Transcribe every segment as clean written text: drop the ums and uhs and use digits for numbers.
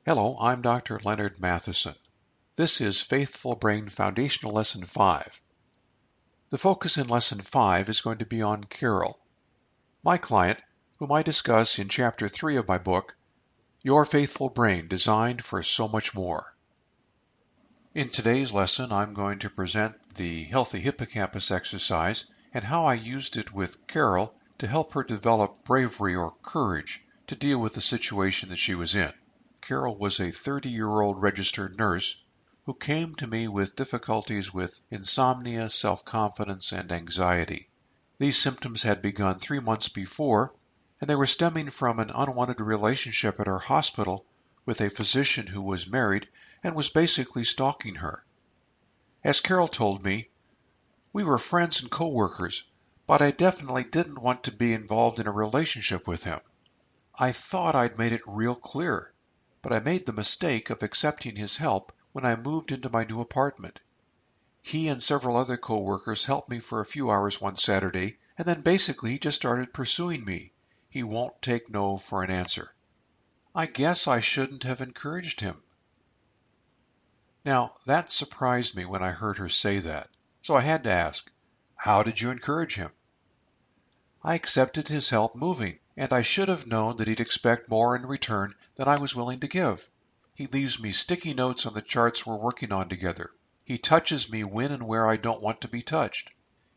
Hello, I'm Dr. Leonard Matheson. This is Faithful Brain Foundational Lesson 5. The focus in Lesson 5 is going to be on Carol, my client, whom I discuss in Chapter 3 of my book, Your Faithful Brain, Designed for So Much More. In today's lesson, I'm going to present the Healthy Hippocampus Exercise and how I used it with Carol to help her develop bravery or courage to deal with the situation that she was in. Carol was a 30-year-old registered nurse who came to me with difficulties with insomnia, self-confidence, and anxiety. These symptoms had begun 3 months before, and they were stemming from an unwanted relationship at her hospital with a physician who was married and was basically stalking her. As Carol told me, we were friends and co-workers, but I definitely didn't want to be involved in a relationship with him. I thought I'd made it real clear, but I made the mistake of accepting his help when I moved into my new apartment. He and several other co-workers helped me for a few hours one Saturday, and then basically he just started pursuing me. He won't take no for an answer. I guess I shouldn't have encouraged him. Now, that surprised me when I heard her say that, so I had to ask, how did you encourage him? I accepted his help moving, and I should have known that he'd expect more in return than I was willing to give. He leaves me sticky notes on the charts we're working on together. He touches me when and where I don't want to be touched.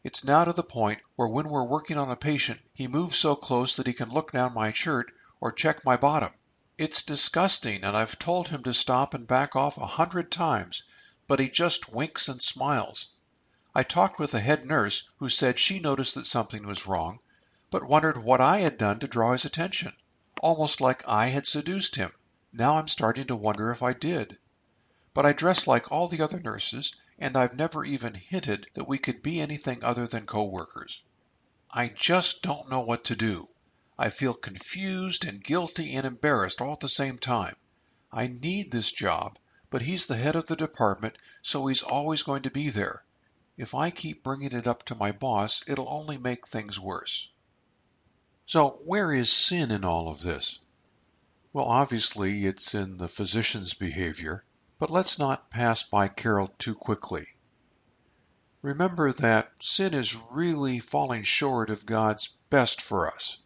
It's now to the point where when we're working on a patient, he moves so close that he can look down my shirt or check my bottom. It's disgusting, and I've told him to stop and back off 100 times, but he just winks and smiles. I talked with the head nurse who said she noticed that something was wrong, but wondered what I had done to draw his attention, almost like I had seduced him. Now I'm starting to wonder if I did. But I dress like all the other nurses, and I've never even hinted that we could be anything other than co-workers. I just don't know what to do. I feel confused and guilty and embarrassed all at the same time. I need this job, but he's the head of the department, so he's always going to be there. If I keep bringing it up to my boss, it'll only make things worse. So where is sin in all of this? Well, obviously it's in the physician's behavior, but let's not pass by Carol too quickly. Remember that sin is really falling short of God's best for us,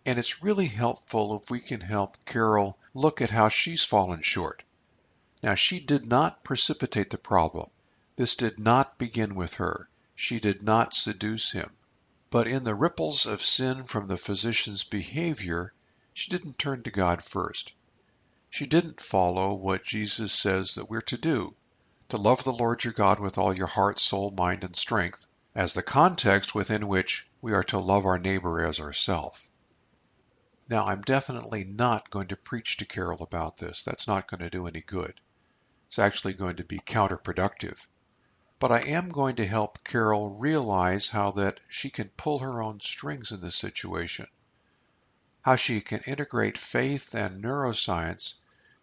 and it's really helpful if we can help Carol look at how she's fallen short. Now, she did not precipitate the problem. This did not begin with her. She did not seduce him. But in the ripples of sin from the physician's behavior, she didn't turn to God first. She didn't follow what Jesus says that we're to do, to love the Lord your God with all your heart, soul, mind, and strength, as the context within which we are to love our neighbor as ourselves. Now, I'm definitely not going to preach to Carol about this. That's not going to do any good. It's actually going to be counterproductive. But I am going to help Carol realize how that she can pull her own strings in this situation, how she can integrate faith and neuroscience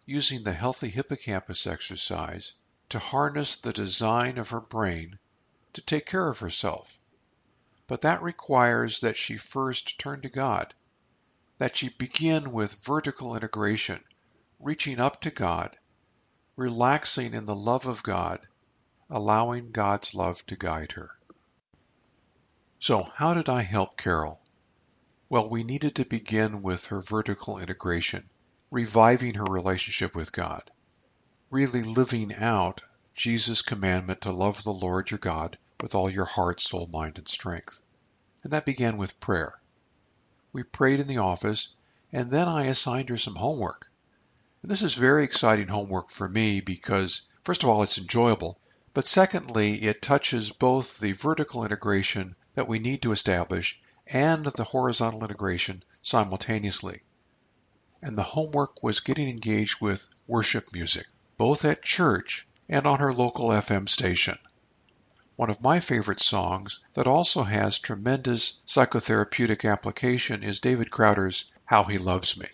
using the Healthy Hippocampus Exercise to harness the design of her brain to take care of herself. But that requires that she first turn to God, that she begin with vertical integration, reaching up to God, relaxing in the love of God, allowing God's love to guide her. So how did I help Carol? Well, we needed to begin with her vertical integration, reviving her relationship with God, really living out Jesus' commandment to love the Lord your God with all your heart, soul, mind, and strength. And that began with prayer. We prayed in the office, and then I assigned her some homework. And this is very exciting homework for me because, first of all, it's enjoyable, but secondly, it touches both the vertical integration that we need to establish and the horizontal integration simultaneously. And the homework was getting engaged with worship music, both at church and on her local FM station. One of my favorite songs that also has tremendous psychotherapeutic application is David Crowder's How He Loves Me.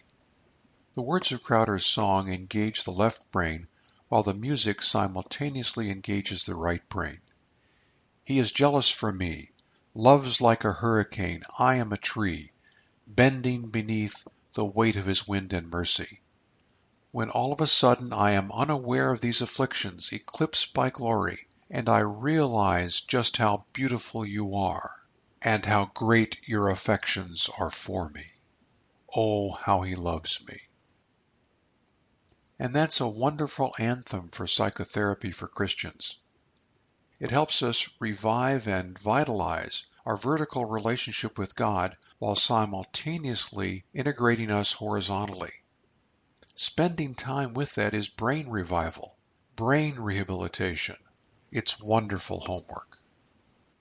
The words of Crowder's song engage the left brain while the music simultaneously engages the right brain. He is jealous for me, loves like a hurricane, I am a tree, bending beneath the weight of his wind and mercy. when all of a sudden I am unaware of these afflictions eclipsed by glory, and I realize just how beautiful you are, and how great your affections are for me. Oh, how he loves me. And that's a wonderful anthem for psychotherapy for Christians. It helps us revive and vitalize our vertical relationship with God while simultaneously integrating us horizontally. Spending time with that is brain revival, brain rehabilitation. It's wonderful homework.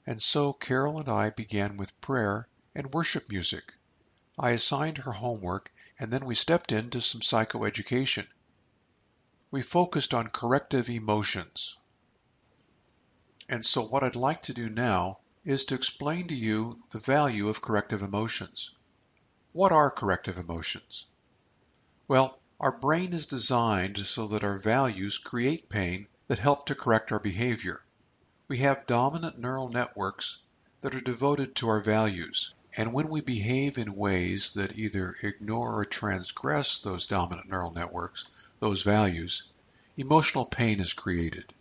And so Carol and I began with prayer and worship music. I assigned her homework, and then we stepped into some psychoeducation. We focused on corrective emotions. And so what I'd like to do now is to explain to you the value of corrective emotions. What are corrective emotions? Well, our brain is designed so that our values create pain that help to correct our behavior. We have dominant neural networks that are devoted to our values, and when we behave in ways that either ignore or transgress those dominant neural networks, those values, emotional pain is created.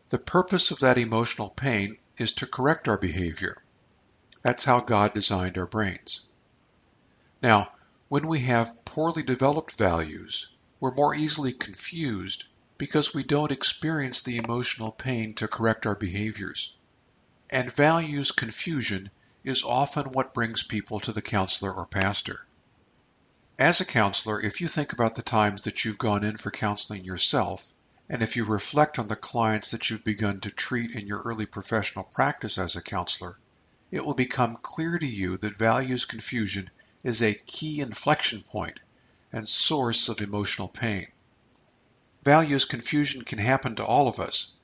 The purpose of that emotional pain is to correct our behavior. That's how God designed our brains. Now, when we have poorly developed values, we're more easily confused because we don't experience the emotional pain to correct our behaviors. And values confusion is often what brings people to the counselor or pastor. As a counselor, if you think about the times that you've gone in for counseling yourself, and if you reflect on the clients that you've begun to treat in your early professional practice as a counselor, it will become clear to you that values confusion is a key inflection point and source of emotional pain. Values confusion can happen to all of us,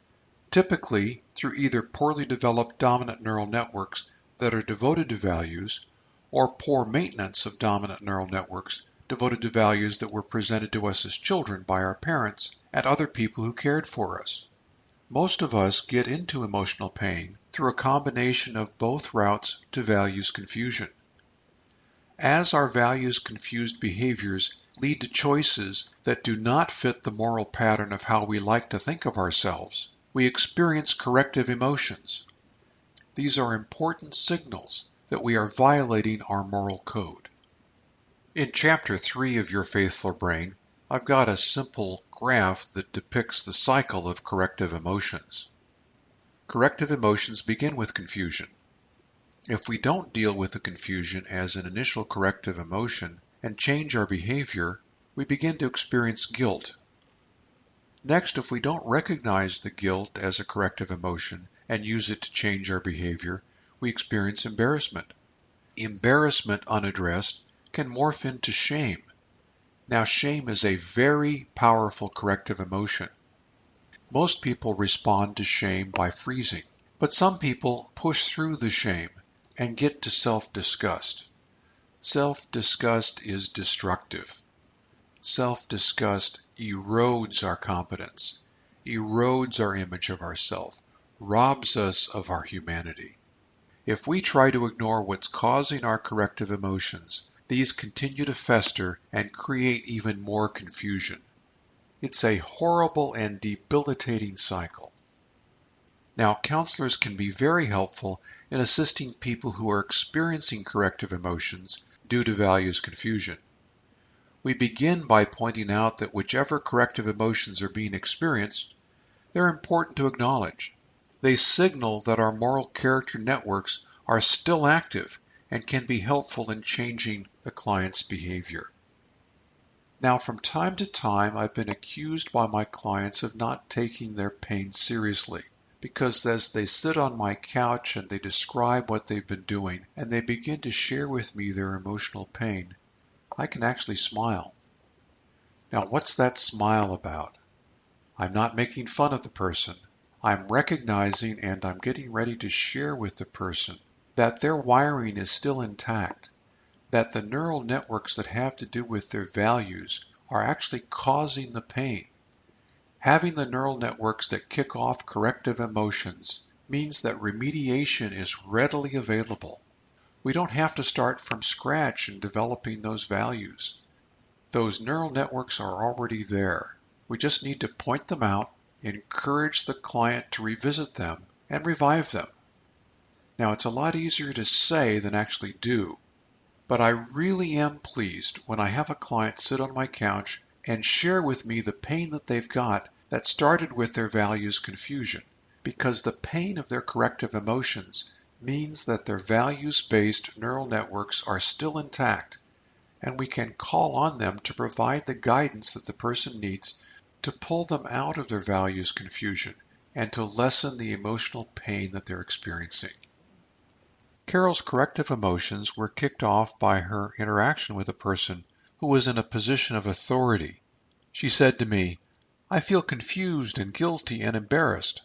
typically through either poorly developed dominant neural networks that are devoted to values, or poor maintenance of dominant neural networks devoted to values that were presented to us as children by our parents and other people who cared for us. Most of us get into emotional pain through a combination of both routes to values confusion. As our values confused behaviors lead to choices that do not fit the moral pattern of how we like to think of ourselves, we experience corrective emotions. These are important signals that we are violating our moral code. In Chapter 3 of Your Faithful Brain, I've got a simple graph that depicts the cycle of corrective emotions. Corrective emotions begin with confusion. If we don't deal with the confusion as an initial corrective emotion and change our behavior, we begin to experience guilt. Next, if we don't recognize the guilt as a corrective emotion and use it to change our behavior, we experience embarrassment. Embarrassment unaddressed can morph into shame. Now, shame is a very powerful corrective emotion. Most people respond to shame by freezing, but some people push through the shame and get to self-disgust. Self-disgust is destructive. Self-disgust erodes our competence, erodes our image of ourself, robs us of our humanity. If we try to ignore what's causing our corrective emotions, these continue to fester and create even more confusion. It's a horrible and debilitating cycle. Now, counselors can be very helpful in assisting people who are experiencing corrective emotions due to values confusion. We begin by pointing out that whichever corrective emotions are being experienced, they're important to acknowledge. They signal that our moral character networks are still active and can be helpful in changing the client's behavior. Now, from time to time, I've been accused by my clients of not taking their pain seriously, because as they sit on my couch and they describe what they've been doing and they begin to share with me their emotional pain, I can actually smile. Now, what's that smile about? I'm not making fun of the person. I'm recognizing and I'm getting ready to share with the person that their wiring is still intact, that the neural networks that have to do with their values are actually causing the pain. Having the neural networks that kick off corrective emotions means that remediation is readily available. We don't have to start from scratch in developing those values. Those neural networks are already there. We just need to point them out, encourage the client to revisit them, and revive them. Now, it's a lot easier to say than actually do, but I really am pleased when I have a client sit on my couch and share with me the pain that they've got that started with their values confusion, because the pain of their corrective emotions means that their values-based neural networks are still intact, and we can call on them to provide the guidance that the person needs to pull them out of their values confusion and to lessen the emotional pain that they're experiencing. Carol's corrective emotions were kicked off by her interaction with a person who was in a position of authority. She said to me, "I feel confused and guilty and embarrassed."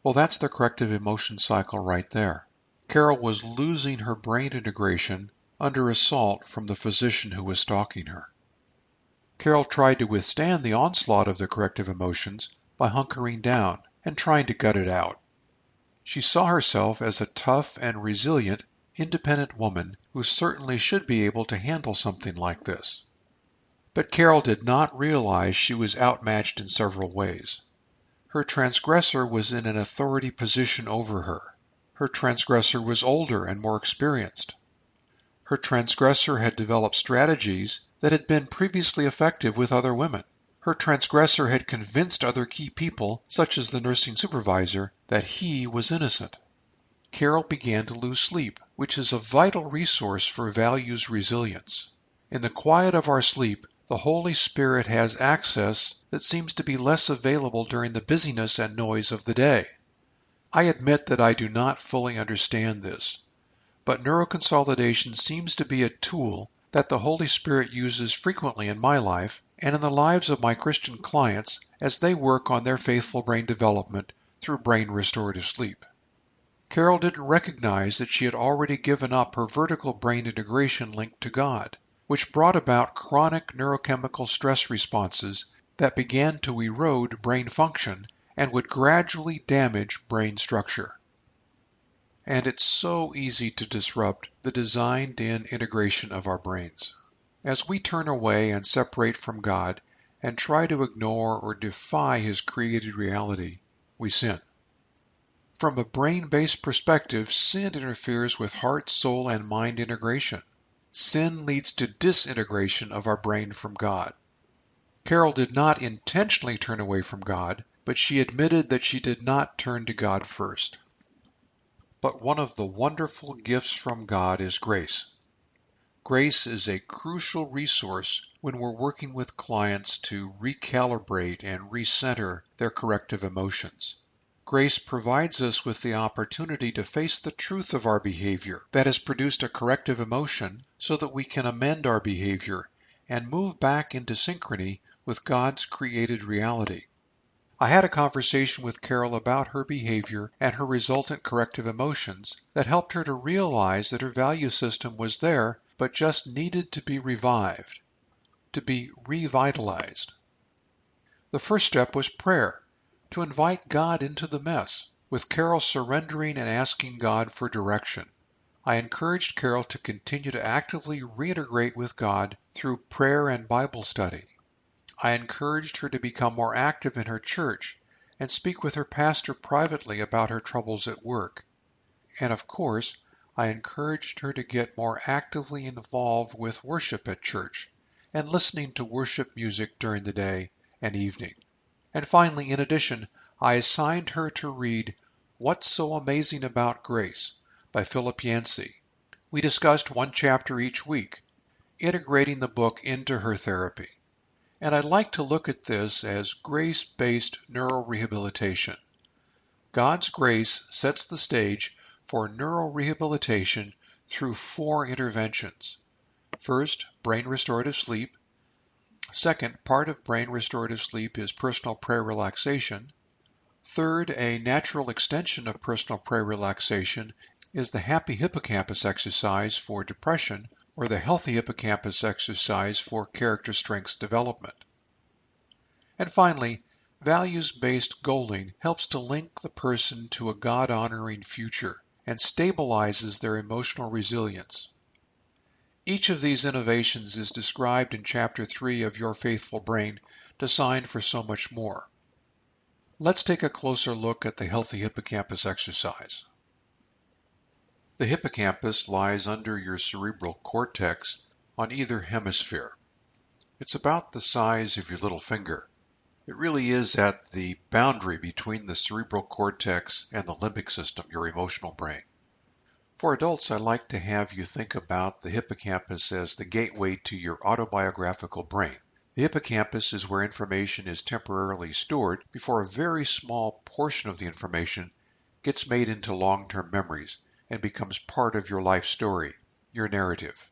Well, that's the corrective emotion cycle right there. Carol was losing her brain integration under assault from the physician who was stalking her. Carol tried to withstand the onslaught of the corrective emotions by hunkering down and trying to gut it out. She saw herself as a tough and resilient, independent woman who certainly should be able to handle something like this. But Carol did not realize she was outmatched in several ways. Her transgressor was in an authority position over her. Her transgressor was older and more experienced. Her transgressor had developed strategies that had been previously effective with other women. Her transgressor had convinced other key people, such as the nursing supervisor, that he was innocent. Carol began to lose sleep, which is a vital resource for values resilience. In the quiet of our sleep, the Holy Spirit has access that seems to be less available during the busyness and noise of the day. I admit that I do not fully understand this, but neuroconsolidation seems to be a tool that the Holy Spirit uses frequently in my life and in the lives of my Christian clients as they work on their faithful brain development through brain restorative sleep. Carol didn't recognize that she had already given up her vertical brain integration linked to God, which brought about chronic neurochemical stress responses that began to erode brain function and would gradually damage brain structure. And it's so easy to disrupt the designed-in integration of our brains. As we turn away and separate from God and try to ignore or defy His created reality, we sin. From a brain-based perspective, sin interferes with heart, soul, and mind integration. Sin leads to disintegration of our brain from God. Carol did not intentionally turn away from God, but she admitted that she did not turn to God first. But one of the wonderful gifts from God is grace. Grace is a crucial resource when we're working with clients to recalibrate and recenter their corrective emotions. Grace provides us with the opportunity to face the truth of our behavior that has produced a corrective emotion so that we can amend our behavior and move back into synchrony with God's created reality. I had a conversation with Carol about her behavior and her resultant corrective emotions that helped her to realize that her value system was there but just needed to be revived, to be revitalized. The first step was prayer, to invite God into the mess, with Carol surrendering and asking God for direction. I encouraged Carol to continue to actively reintegrate with God through prayer and Bible study. I encouraged her to become more active in her church and speak with her pastor privately about her troubles at work. And of course, I encouraged her to get more actively involved with worship at church and listening to worship music during the day and evening. And finally, in addition, I assigned her to read What's So Amazing About Grace by Philip Yancey. We discussed one chapter each week, integrating the book into her therapy. And I like to look at this as grace-based neurorehabilitation. God's grace sets the stage for neurorehabilitation through 4 interventions. First, brain restorative sleep. Second, part of brain restorative sleep is personal prayer relaxation. Third, a natural extension of personal prayer relaxation is the Happy Hippocampus Exercise for depression, or the Healthy Hippocampus Exercise for character strengths development. And finally, values-based goaling helps to link the person to a God-honoring future and stabilizes their emotional resilience. Each of these innovations is described in Chapter 3 of Your Faithful Brain, designed for so much more. Let's take a closer look at the Healthy Hippocampus Exercise. The hippocampus lies under your cerebral cortex on either hemisphere. It's about the size of your little finger. It really is at the boundary between the cerebral cortex and the limbic system, your emotional brain. For adults, I like to have you think about the hippocampus as the gateway to your autobiographical brain. The hippocampus is where information is temporarily stored before a very small portion of the information gets made into long-term memories and becomes part of your life story, your narrative.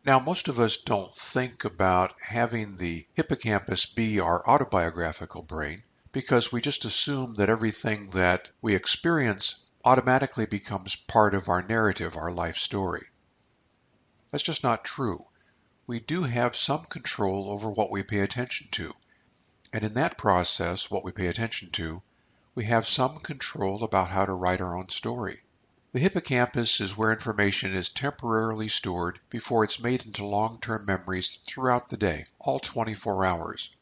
Now, most of us don't think about having the hippocampus be our autobiographical brain because we just assume that everything that we experience automatically becomes part of our narrative, our life story. That's just not true. We do have some control over what we pay attention to. And in that process, what we pay attention to, we have some control about how to write our own story. The hippocampus is where information is temporarily stored before it's made into long-term memories throughout the day, all 24 hours.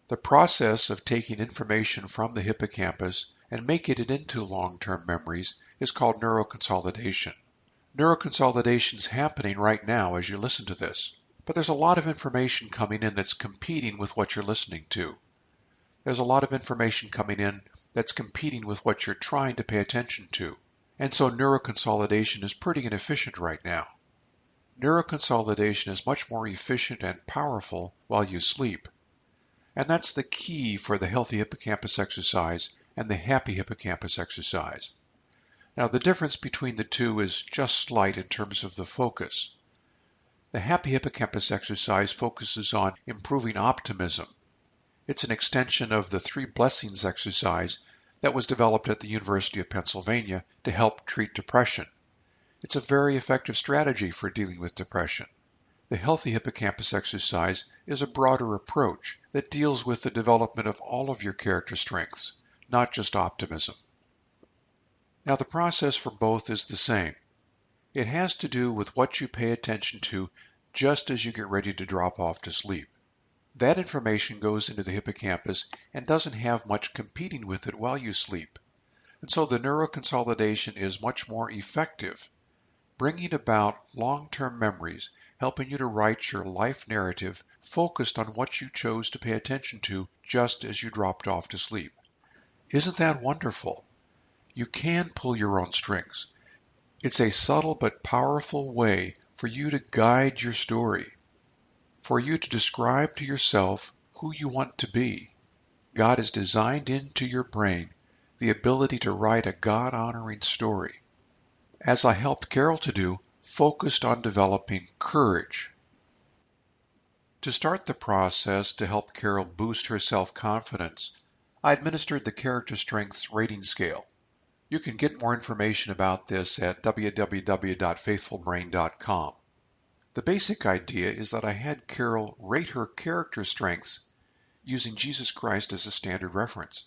The process of taking information from the hippocampus and making it into long-term memories is called neuroconsolidation. Neuroconsolidation is happening right now as you listen to this, but there's a lot of information coming in that's competing with what you're listening to. There's a lot of information coming in that's competing with what you're trying to pay attention to. And so neuroconsolidation is pretty inefficient right now. Neuroconsolidation is much more efficient and powerful while you sleep. And that's the key for the Healthy Hippocampus Exercise and the Happy Hippocampus Exercise. Now, the difference between the two is just slight in terms of the focus. The Happy Hippocampus Exercise focuses on improving optimism. It's an extension of the 3 Blessings exercise that was developed at the University of Pennsylvania to help treat depression. It's a very effective strategy for dealing with depression. The Healthy Hippocampus Exercise is a broader approach that deals with the development of all of your character strengths, not just optimism. Now, the process for both is the same. It has to do with what you pay attention to just as you get ready to drop off to sleep. That information goes into the hippocampus and doesn't have much competing with it while you sleep. And so the neuroconsolidation is much more effective, bringing about long-term memories, helping you to write your life narrative focused on what you chose to pay attention to just as you dropped off to sleep. Isn't that wonderful? You can pull your own strings. It's a subtle but powerful way for you to guide your story, for you to describe to yourself who you want to be. God has designed into your brain the ability to write a God-honoring story. As I helped Carol to do, focused on developing courage. To start the process to help Carol boost her self-confidence, I administered the Character Strengths Rating Scale. You can get more information about this at www.faithfulbrain.com. The basic idea is that I had Carol rate her character strengths using Jesus Christ as a standard reference.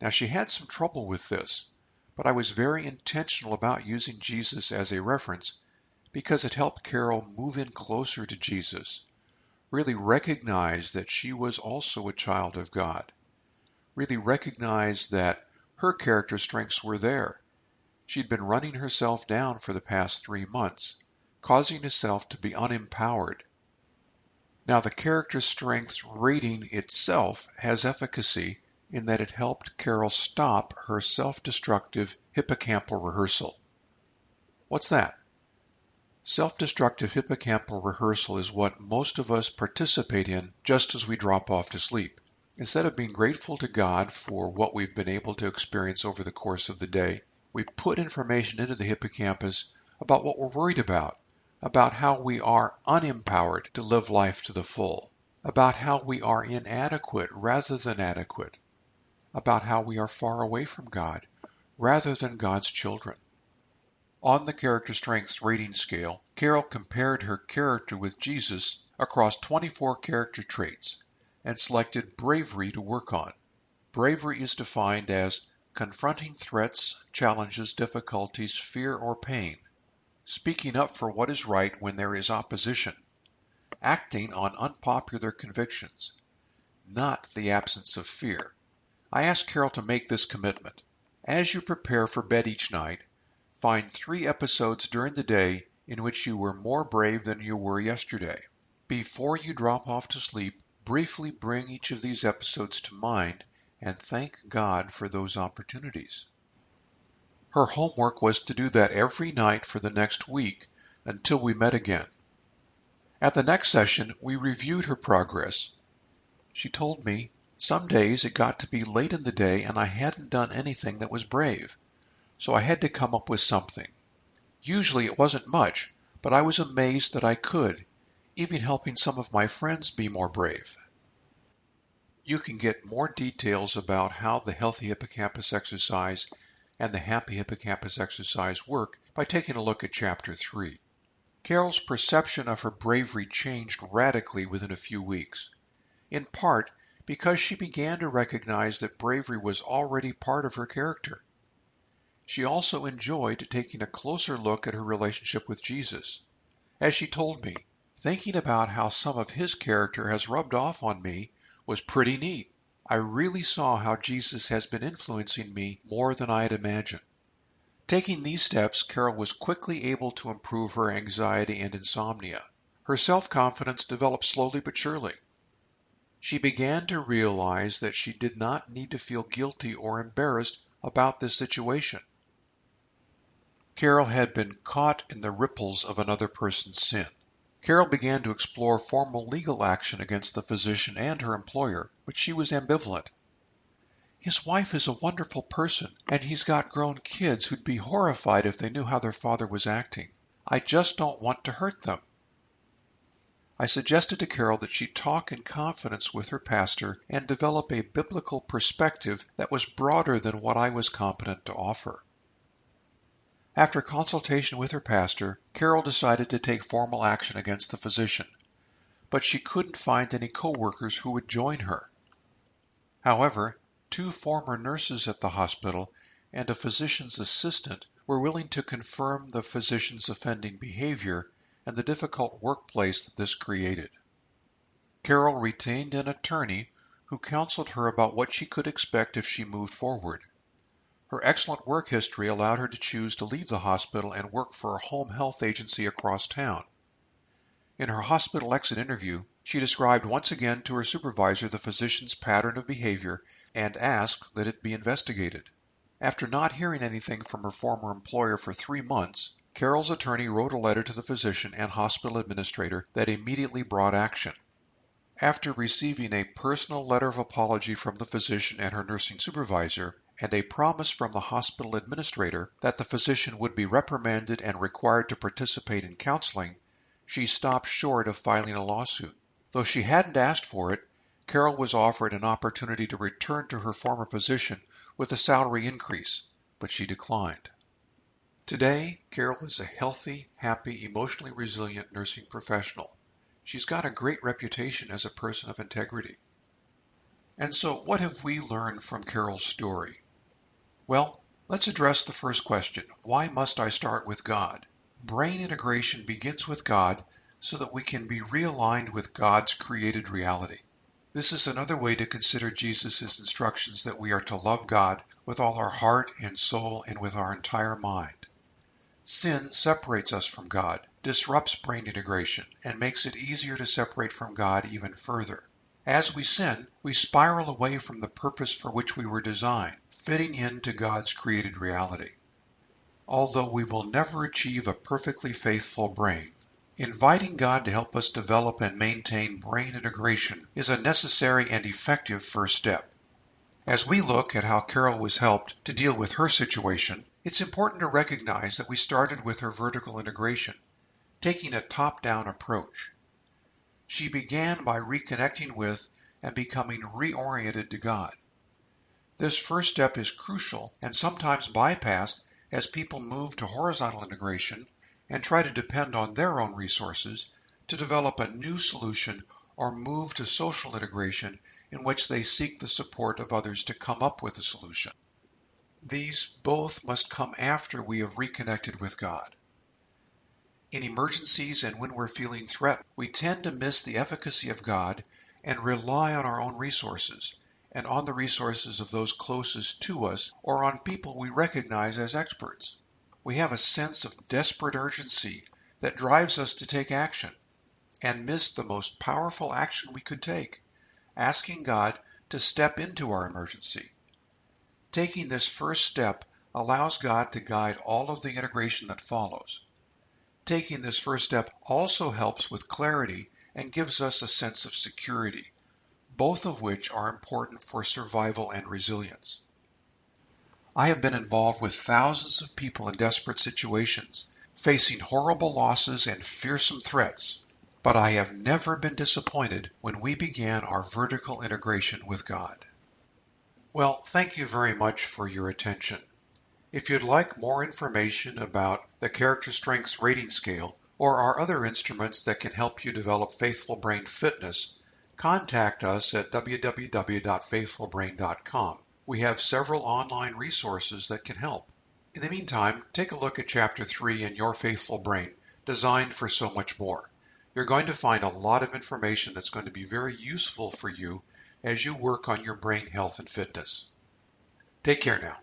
Now, she had some trouble with this, but I was very intentional about using Jesus as a reference because it helped Carol move in closer to Jesus, really recognize that she was also a child of God, really recognize that her character strengths were there. She'd been running herself down for the past 3 months, causing herself to be unempowered. Now, the character strengths rating itself has efficacy in that it helped Carol stop her self-destructive hippocampal rehearsal. What's that? Self-destructive hippocampal rehearsal is what most of us participate in just as we drop off to sleep. Instead of being grateful to God for what we've been able to experience over the course of the day, we put information into the hippocampus about what we're worried about how we are unempowered to live life to the full, about how we are inadequate rather than adequate, about how we are far away from God rather than God's children. On the Character Strengths Rating Scale, Carol compared her character with Jesus across 24 character traits and selected bravery to work on. Bravery is defined as confronting threats, challenges, difficulties, fear, or pain. speaking up for what is right when there is opposition, acting on unpopular convictions, not the absence of fear. I asked Carol to make this commitment. As you prepare for bed each night, find 3 episodes during the day in which you were more brave than you were yesterday. Before you drop off to sleep, briefly bring each of these episodes to mind and thank God for those opportunities. Her homework was to do that every night for the next week until we met again. At the next session, we reviewed her progress. She told me, some days it got to be late in the day and I hadn't done anything that was brave, so I had to come up with something. Usually it wasn't much, but I was amazed that I could, even helping some of my friends be more brave. You can get more details about how the Healthy Hippocampus Exercise and the Happy Hippocampus Exercise work by taking a look at Chapter 3. Carol's perception of her bravery changed radically within a few weeks, in part because she began to recognize that bravery was already part of her character. She also enjoyed taking a closer look at her relationship with Jesus. As she told me, thinking about how some of his character has rubbed off on me was pretty neat. I really saw how Jesus has been influencing me more than I had imagined. Taking these steps, Carol was quickly able to improve her anxiety and insomnia. Her self-confidence developed slowly but surely. She began to realize that she did not need to feel guilty or embarrassed about this situation. Carol had been caught in the ripples of another person's sin. Carol began to explore formal legal action against the physician and her employer, but she was ambivalent. His wife is a wonderful person, and he's got grown kids who'd be horrified if they knew how their father was acting. I just don't want to hurt them. I suggested to Carol that she talk in confidence with her pastor and develop a biblical perspective that was broader than what I was competent to offer. After consultation with her pastor, Carol decided to take formal action against the physician, but she couldn't find any co-workers who would join her. However, 2 former nurses at the hospital and a physician's assistant were willing to confirm the physician's offending behavior and the difficult workplace that this created. Carol retained an attorney who counseled her about what she could expect if she moved forward. Her excellent work history allowed her to choose to leave the hospital and work for a home health agency across town. In her hospital exit interview, she described once again to her supervisor the physician's pattern of behavior and asked that it be investigated. After not hearing anything from her former employer for 3 months, Carol's attorney wrote a letter to the physician and hospital administrator that immediately brought action. After receiving a personal letter of apology from the physician and her nursing supervisor, and a promise from the hospital administrator that the physician would be reprimanded and required to participate in counseling, she stopped short of filing a lawsuit. Though she hadn't asked for it, Carol was offered an opportunity to return to her former position with a salary increase, but she declined. Today, Carol is a healthy, happy, emotionally resilient nursing professional. She's got a great reputation as a person of integrity. And so, what have we learned from Carol's story? Well, let's address the first question. Why must I start with God? Brain integration begins with God so that we can be realigned with God's created reality. This is another way to consider Jesus' instructions that we are to love God with all our heart and soul and with our entire mind. Sin separates us from God, disrupts brain integration, and makes it easier to separate from God even further. As we sin, we spiral away from the purpose for which we were designed, fitting into God's created reality. Although we will never achieve a perfectly faithful brain, inviting God to help us develop and maintain brain integration is a necessary and effective first step. As we look at how Carol was helped to deal with her situation, it's important to recognize that we started with her vertical integration, taking a top-down approach. She began by reconnecting with and becoming reoriented to God. This first step is crucial and sometimes bypassed as people move to horizontal integration and try to depend on their own resources to develop a new solution or move to social integration in which they seek the support of others to come up with a solution. These both must come after we have reconnected with God. In emergencies and when we're feeling threatened, we tend to miss the efficacy of God and rely on our own resources and on the resources of those closest to us or on people we recognize as experts. We have a sense of desperate urgency that drives us to take action and miss the most powerful action we could take, asking God to step into our emergency. Taking this first step allows God to guide all of the integration that follows. Taking this first step also helps with clarity and gives us a sense of security, both of which are important for survival and resilience. I have been involved with thousands of people in desperate situations, facing horrible losses and fearsome threats, but I have never been disappointed when we began our vertical integration with God. Well, thank you very much for your attention. If you'd like more information about the Character Strengths Rating Scale or our other instruments that can help you develop Faithful Brain fitness, contact us at www.faithfulbrain.com. We have several online resources that can help. In the meantime, take a look at Chapter 3 in Your Faithful Brain, designed for so much more. You're going to find a lot of information that's going to be very useful for you as you work on your brain health and fitness. Take care now.